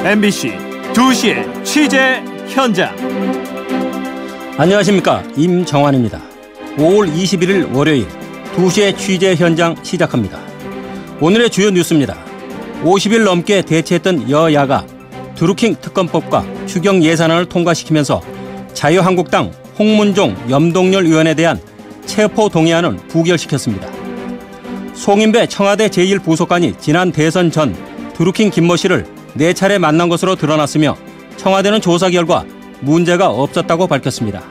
MBC 2시의 취재 현장. 안녕하십니까, 임정환입니다. 5월 21일 월요일 2시의 취재 현장 시작합니다. 오늘의 주요 뉴스입니다. 50일 넘게 대치했던 여야가 드루킹 특검법과 추경 예산안을 통과시키면서 자유한국당 홍문종 염동열 의원에 대한 체포 동의안은 부결시켰습니다. 송인배 청와대 제1부속관이 지난 대선 전 드루킹 김모 씨를 4차례 만난 것으로 드러났으며 청와대는 조사 결과 문제가 없었다고 밝혔습니다.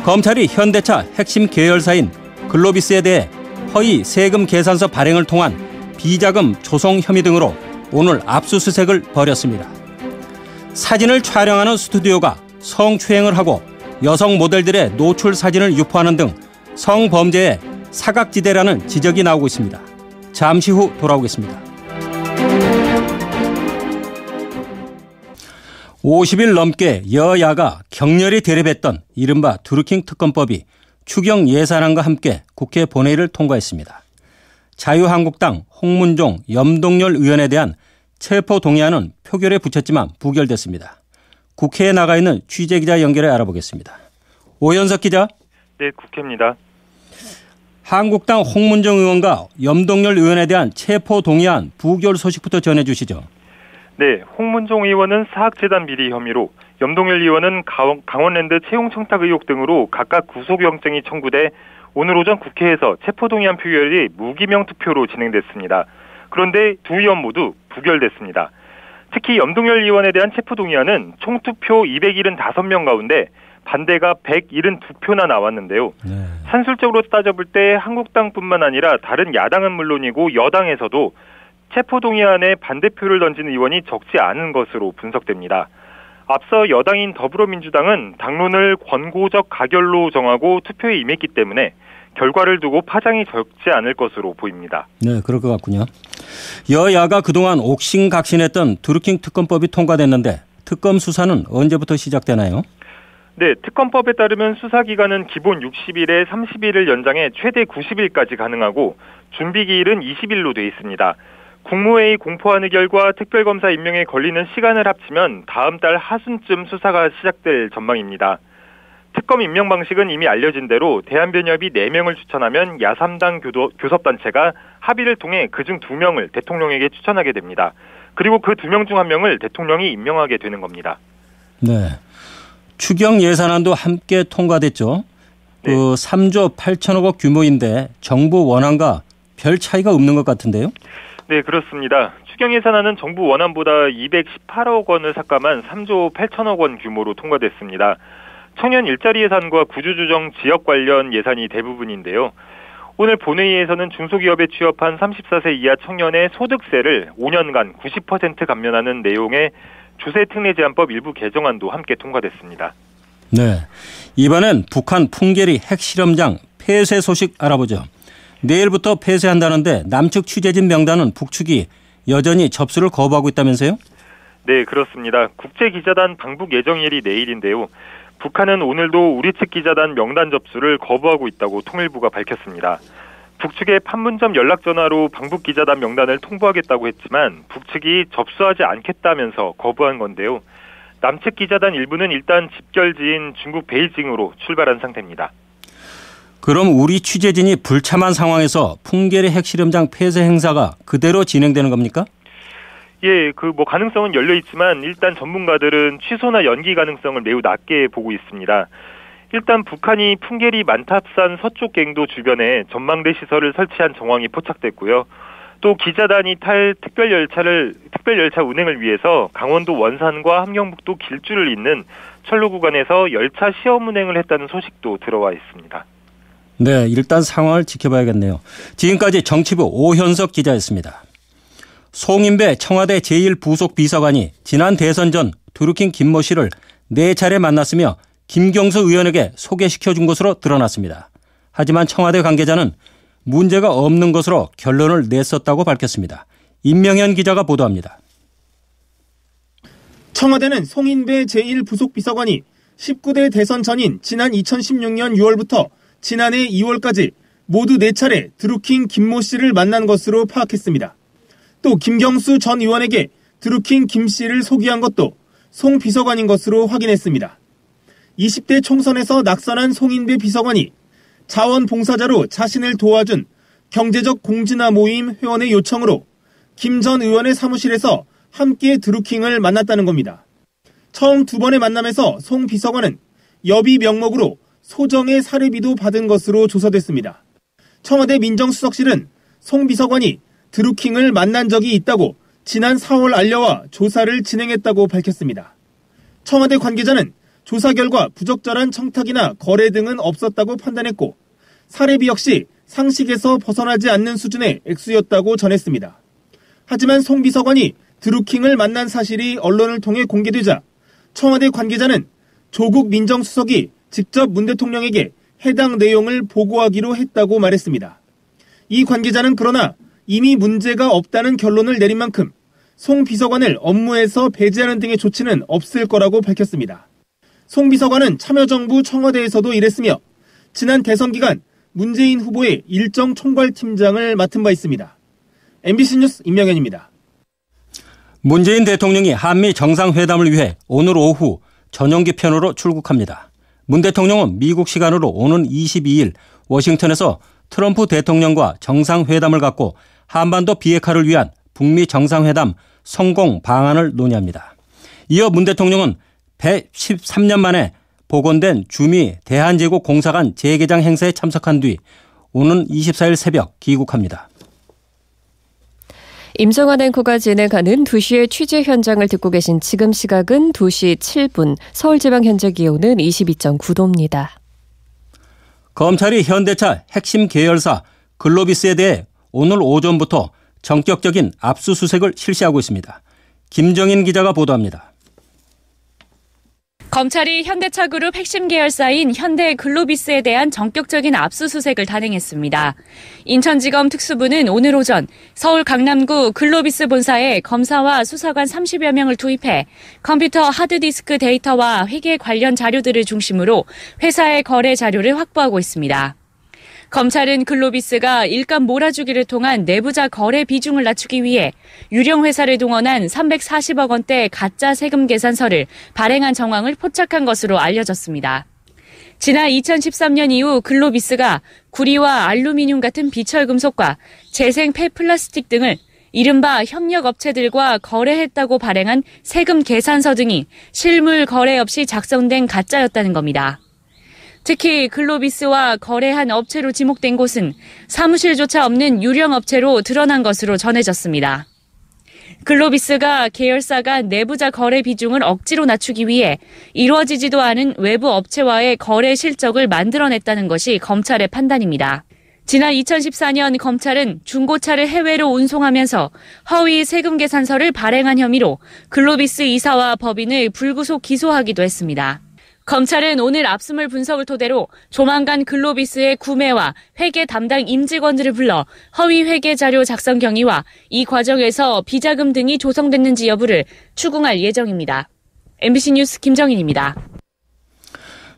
검찰이 현대차 핵심 계열사인 글로비스에 대해 허위 세금 계산서 발행을 통한 비자금 조성 혐의 등으로 오늘 압수수색을 벌였습니다. 사진을 촬영하는 스튜디오가 성추행을 하고 여성 모델들의 노출 사진을 유포하는 등 성범죄의 사각지대라는 지적이 나오고 있습니다. 잠시 후 돌아오겠습니다. 50일 넘게 여야가 격렬히 대립했던 이른바 드루킹 특검법이 추경 예산안과 함께 국회 본회의를 통과했습니다. 자유한국당 홍문종 염동열 의원에 대한 체포 동의안은 표결에 붙였지만 부결됐습니다. 국회에 나가 있는 취재기자 연결해 알아보겠습니다. 오현석 기자. 네, 국회입니다. 한국당 홍문종 의원과 염동열 의원에 대한 체포 동의안 부결 소식부터 전해주시죠. 네, 홍문종 의원은 사학재단 비리 혐의로, 염동열 의원은 강원랜드 채용 청탁 의혹 등으로 각각 구속영장이 청구돼 오늘 오전 국회에서 체포동의안 표결이 무기명 투표로 진행됐습니다. 그런데 두 의원 모두 부결됐습니다. 특히 염동열 의원에 대한 체포동의안은 총투표 275명 가운데 반대가 172표나 나왔는데요. 산술적으로 따져볼 때 한국당뿐만 아니라 다른 야당은 물론이고 여당에서도 체포동의안에 반대표를 던진 의원이 적지 않은 것으로 분석됩니다. 앞서 여당인 더불어민주당은 당론을 권고적 가결로 정하고 투표에 임했기 때문에 결과를 두고 파장이 적지 않을 것으로 보입니다. 네, 그럴 것 같군요. 여야가 그동안 옥신각신했던 드루킹 특검법이 통과됐는데 특검 수사는 언제부터 시작되나요? 네, 특검법에 따르면 수사기간은 기본 60일에 30일을 연장해 최대 90일까지 가능하고 준비기일은 20일로 돼 있습니다. 국무회의 공포안의 결과 특별검사 임명에 걸리는 시간을 합치면 다음 달 하순쯤 수사가 시작될 전망입니다. 특검 임명 방식은 이미 알려진 대로 대한변협이 4명을 추천하면 야3당 교섭단체가 합의를 통해 그중 2명을 대통령에게 추천하게 됩니다. 그리고 그 2명 중 1명을 대통령이 임명하게 되는 겁니다. 네, 추경 예산안도 함께 통과됐죠. 네. 3조 8천억 원 규모인데 정부 원안과 별 차이가 없는 것 같은데요? 네, 그렇습니다. 추경 예산안은 정부 원안보다 218억 원을 삭감한 3조 8천억 원 규모로 통과됐습니다. 청년 일자리 예산과 구조조정 지역 관련 예산이 대부분인데요. 오늘 본회의에서는 중소기업에 취업한 34세 이하 청년의 소득세를 5년간 90% 감면하는 내용의 조세특례제한법 일부 개정안도 함께 통과됐습니다. 네, 이번엔 북한 풍계리 핵실험장 폐쇄 소식 알아보죠. 내일부터 폐쇄한다는데 남측 취재진 명단은 북측이 여전히 접수를 거부하고 있다면서요? 네, 그렇습니다. 국제기자단 방북 예정일이 내일인데요. 북한은 오늘도 우리 측 기자단 명단 접수를 거부하고 있다고 통일부가 밝혔습니다. 북측의 판문점 연락전화로 방북 기자단 명단을 통보하겠다고 했지만 북측이 접수하지 않겠다면서 거부한 건데요. 남측 기자단 일부는 일단 집결지인 중국 베이징으로 출발한 상태입니다. 그럼 우리 취재진이 불참한 상황에서 풍계리 핵실험장 폐쇄 행사가 그대로 진행되는 겁니까? 예, 가능성은 열려 있지만 일단 전문가들은 취소나 연기 가능성을 매우 낮게 보고 있습니다. 일단 북한이 풍계리 만탑산 서쪽 갱도 주변에 전망대 시설을 설치한 정황이 포착됐고요. 또 기자단이 탈 특별열차 운행을 위해서 강원도 원산과 함경북도 길줄을 잇는 철로 구간에서 열차 시험 운행을 했다는 소식도 들어와 있습니다. 네, 일단 상황을 지켜봐야겠네요. 지금까지 정치부 오현석 기자였습니다. 송인배 청와대 제1부속비서관이 지난 대선 전 드루킹 김모 씨를 4차례 만났으며 김경수 의원에게 소개시켜준 것으로 드러났습니다. 하지만 청와대 관계자는 문제가 없는 것으로 결론을 냈었다고 밝혔습니다. 임명현 기자가 보도합니다. 청와대는 송인배 제1부속비서관이 19대 대선 전인 지난 2016년 6월부터 지난해 2월까지 모두 4차례 드루킹 김모 씨를 만난 것으로 파악했습니다. 또 김경수 전 의원에게 드루킹 김 씨를 소개한 것도 송 비서관인 것으로 확인했습니다. 20대 총선에서 낙선한 송인배 비서관이 자원봉사자로 자신을 도와준 경제적 공진화 모임 회원의 요청으로 김 전 의원의 사무실에서 함께 드루킹을 만났다는 겁니다. 처음 두 번의 만남에서 송 비서관은 여비 명목으로 소정의 사례비도 받은 것으로 조사됐습니다. 청와대 민정수석실은 송 비서관이 드루킹을 만난 적이 있다고 지난 4월 알려와 조사를 진행했다고 밝혔습니다. 청와대 관계자는 조사 결과 부적절한 청탁이나 거래 등은 없었다고 판단했고 사례비 역시 상식에서 벗어나지 않는 수준의 액수였다고 전했습니다. 하지만 송 비서관이 드루킹을 만난 사실이 언론을 통해 공개되자 청와대 관계자는 조국 민정수석이 직접 문 대통령에게 해당 내용을 보고하기로 했다고 말했습니다. 이 관계자는 그러나 이미 문제가 없다는 결론을 내린 만큼 송 비서관을 업무에서 배제하는 등의 조치는 없을 거라고 밝혔습니다. 송 비서관은 참여정부 청와대에서도 일했으며 지난 대선 기간 문재인 후보의 일정 총괄팀장을 맡은 바 있습니다. MBC 뉴스 임명현입니다. 문재인 대통령이 한미 정상회담을 위해 오늘 오후 전용기 편으로 출국합니다. 문 대통령은 미국 시간으로 오는 22일 워싱턴에서 트럼프 대통령과 정상회담을 갖고 한반도 비핵화를 위한 북미 정상회담 성공 방안을 논의합니다. 이어 문 대통령은 113년 만에 복원된 주미 대한제국 공사관 재개장 행사에 참석한 뒤 오는 24일 새벽 귀국합니다. 임정환 앵커가 진행하는 2시의 취재 현장을 듣고 계신 지금 시각은 2시 7분, 서울지방 현재 기온은 22.9도입니다. 검찰이 현대차 핵심 계열사 글로비스에 대해 오늘 오전부터 전격적인 압수수색을 실시하고 있습니다. 김정인 기자가 보도합니다. 검찰이 현대차 그룹 핵심 계열사인 현대 글로비스에 대한 전격적인 압수수색을 단행했습니다. 인천지검 특수부는 오늘 오전 서울 강남구 글로비스 본사에 검사와 수사관 30여 명을 투입해 컴퓨터 하드디스크 데이터와 회계 관련 자료들을 중심으로 회사의 거래 자료를 확보하고 있습니다. 검찰은 글로비스가 일감 몰아주기를 통한 내부자 거래 비중을 낮추기 위해 유령 회사를 동원한 340억 원대 가짜 세금 계산서를 발행한 정황을 포착한 것으로 알려졌습니다. 지난 2013년 이후 글로비스가 구리와 알루미늄 같은 비철금속과 재생 폐플라스틱 등을 이른바 협력업체들과 거래했다고 발행한 세금 계산서 등이 실물 거래 없이 작성된 가짜였다는 겁니다. 특히 글로비스와 거래한 업체로 지목된 곳은 사무실조차 없는 유령 업체로 드러난 것으로 전해졌습니다. 글로비스가 계열사 간 내부자 거래 비중을 억지로 낮추기 위해 이루어지지도 않은 외부 업체와의 거래 실적을 만들어냈다는 것이 검찰의 판단입니다. 지난 2014년 검찰은 중고차를 해외로 운송하면서 허위 세금 계산서를 발행한 혐의로 글로비스 이사와 법인을 불구속 기소하기도 했습니다. 검찰은 오늘 압수물 분석을 토대로 조만간 글로비스의 구매와 회계 담당 임직원들을 불러 허위 회계 자료 작성 경위와 이 과정에서 비자금 등이 조성됐는지 여부를 추궁할 예정입니다. MBC 뉴스 김정인입니다.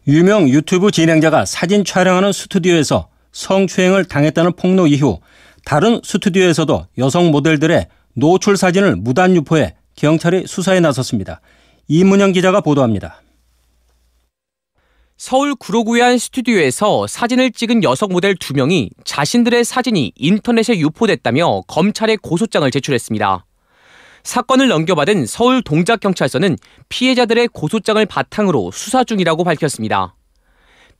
유명 유튜브 진행자가 사진 촬영하는 스튜디오에서 성추행을 당했다는 폭로 이후 다른 스튜디오에서도 여성 모델들의 노출 사진을 무단 유포해 경찰이 수사에 나섰습니다. 이문영 기자가 보도합니다. 서울 구로구의 한 스튜디오에서 사진을 찍은 여성 모델 2명이 자신들의 사진이 인터넷에 유포됐다며 검찰에 고소장을 제출했습니다. 사건을 넘겨받은 서울 동작경찰서는 피해자들의 고소장을 바탕으로 수사 중이라고 밝혔습니다.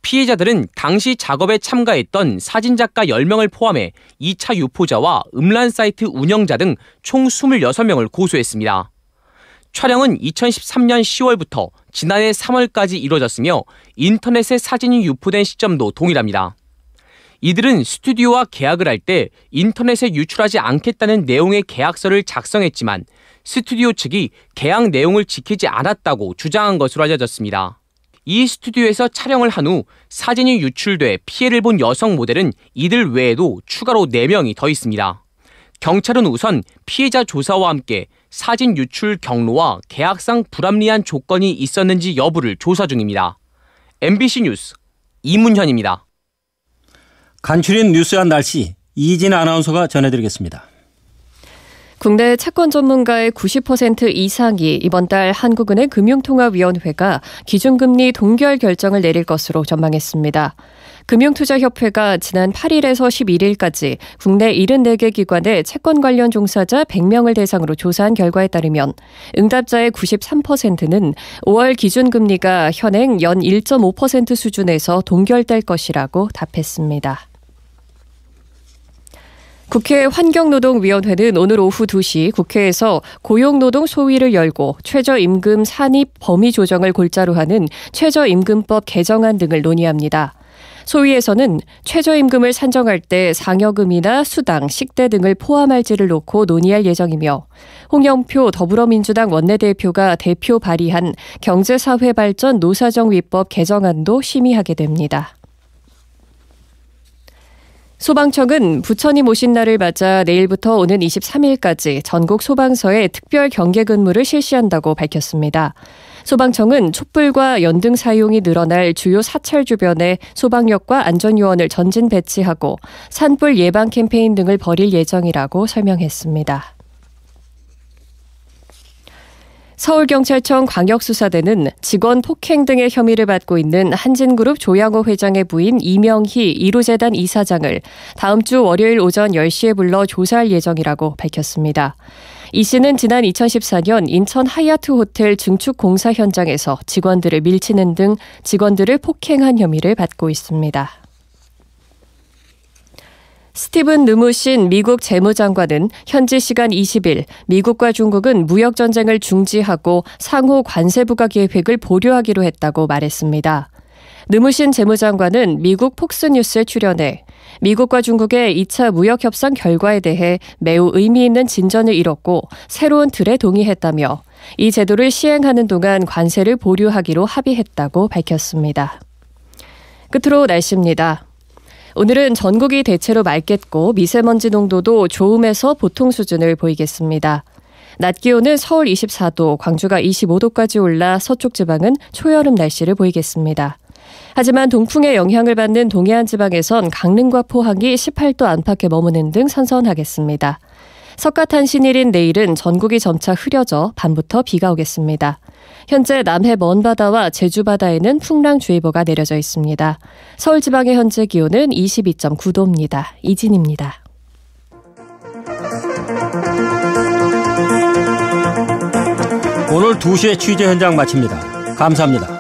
피해자들은 당시 작업에 참가했던 사진작가 10명을 포함해 2차 유포자와 음란 사이트 운영자 등 총 26명을 고소했습니다. 촬영은 2013년 10월부터 지난해 3월까지 이뤄졌으며 인터넷에 사진이 유포된 시점도 동일합니다. 이들은 스튜디오와 계약을 할 때 인터넷에 유출하지 않겠다는 내용의 계약서를 작성했지만 스튜디오 측이 계약 내용을 지키지 않았다고 주장한 것으로 알려졌습니다. 이 스튜디오에서 촬영을 한 후 사진이 유출돼 피해를 본 여성 모델은 이들 외에도 추가로 4명이 더 있습니다. 경찰은 우선 피해자 조사와 함께 사진 유출 경로와 계약상 불합리한 조건이 있었는지 여부를 조사 중입니다. MBC 뉴스 이문현입니다. 간추린 뉴스와 날씨 이진 아나운서가 전해드리겠습니다. 국내 채권 전문가의 90% 이상이 이번 달 한국은행 금융통화위원회가 기준금리 동결 결정을 내릴 것으로 전망했습니다. 금융투자협회가 지난 8일에서 11일까지 국내 74개 기관의 채권 관련 종사자 100명을 대상으로 조사한 결과에 따르면 응답자의 93%는 5월 기준금리가 현행 연 1.5% 수준에서 동결될 것이라고 답했습니다. 국회 환경노동위원회는 오늘 오후 2시 국회에서 고용노동 소위를 열고 최저임금 산입 범위 조정을 골자로 하는 최저임금법 개정안 등을 논의합니다. 소위에서는 최저임금을 산정할 때 상여금이나 수당, 식대 등을 포함할지를 놓고 논의할 예정이며 홍영표 더불어민주당 원내대표가 대표 발의한 경제사회발전 노사정위법 개정안도 심의하게 됩니다. 소방청은 부처님 오신 날을 맞아 내일부터 오는 23일까지 전국 소방서에 특별 경계 근무를 실시한다고 밝혔습니다. 소방청은 촛불과 연등 사용이 늘어날 주요 사찰 주변에 소방역과 안전요원을 전진 배치하고 산불 예방 캠페인 등을 벌일 예정이라고 설명했습니다. 서울경찰청 광역수사대는 직원 폭행 등의 혐의를 받고 있는 한진그룹 조양호 회장의 부인 이명희 이루재단 이사장을 다음 주 월요일 오전 10시에 불러 조사할 예정이라고 밝혔습니다. 이 씨는 지난 2014년 인천 하얏트 호텔 증축 공사 현장에서 직원들을 밀치는 등 직원들을 폭행한 혐의를 받고 있습니다. 스티븐 느무신 미국 재무장관은 현지 시간 20일 미국과 중국은 무역전쟁을 중지하고 상호 관세 부과 계획을 보류하기로 했다고 말했습니다. 느무신 재무장관은 미국 폭스뉴스에 출연해 미국과 중국의 2차 무역협상 결과에 대해 매우 의미 있는 진전을 이뤘고 새로운 틀에 동의했다며 이 제도를 시행하는 동안 관세를 보류하기로 합의했다고 밝혔습니다. 끝으로 날씨입니다. 오늘은 전국이 대체로 맑겠고 미세먼지 농도도 좋음에서 보통 수준을 보이겠습니다. 낮 기온은 서울 24도, 광주가 25도까지 올라 서쪽 지방은 초여름 날씨를 보이겠습니다. 하지만 동풍의 영향을 받는 동해안 지방에선 강릉과 포항이 18도 안팎에 머무는 등 선선하겠습니다. 석가탄신일인 내일은 전국이 점차 흐려져 밤부터 비가 오겠습니다. 현재 남해 먼바다와 제주바다에는 풍랑주의보가 내려져 있습니다. 서울 지방의 현재 기온은 22.9도입니다. 이진입니다. 오늘 2시에 취재 현장 마칩니다. 감사합니다.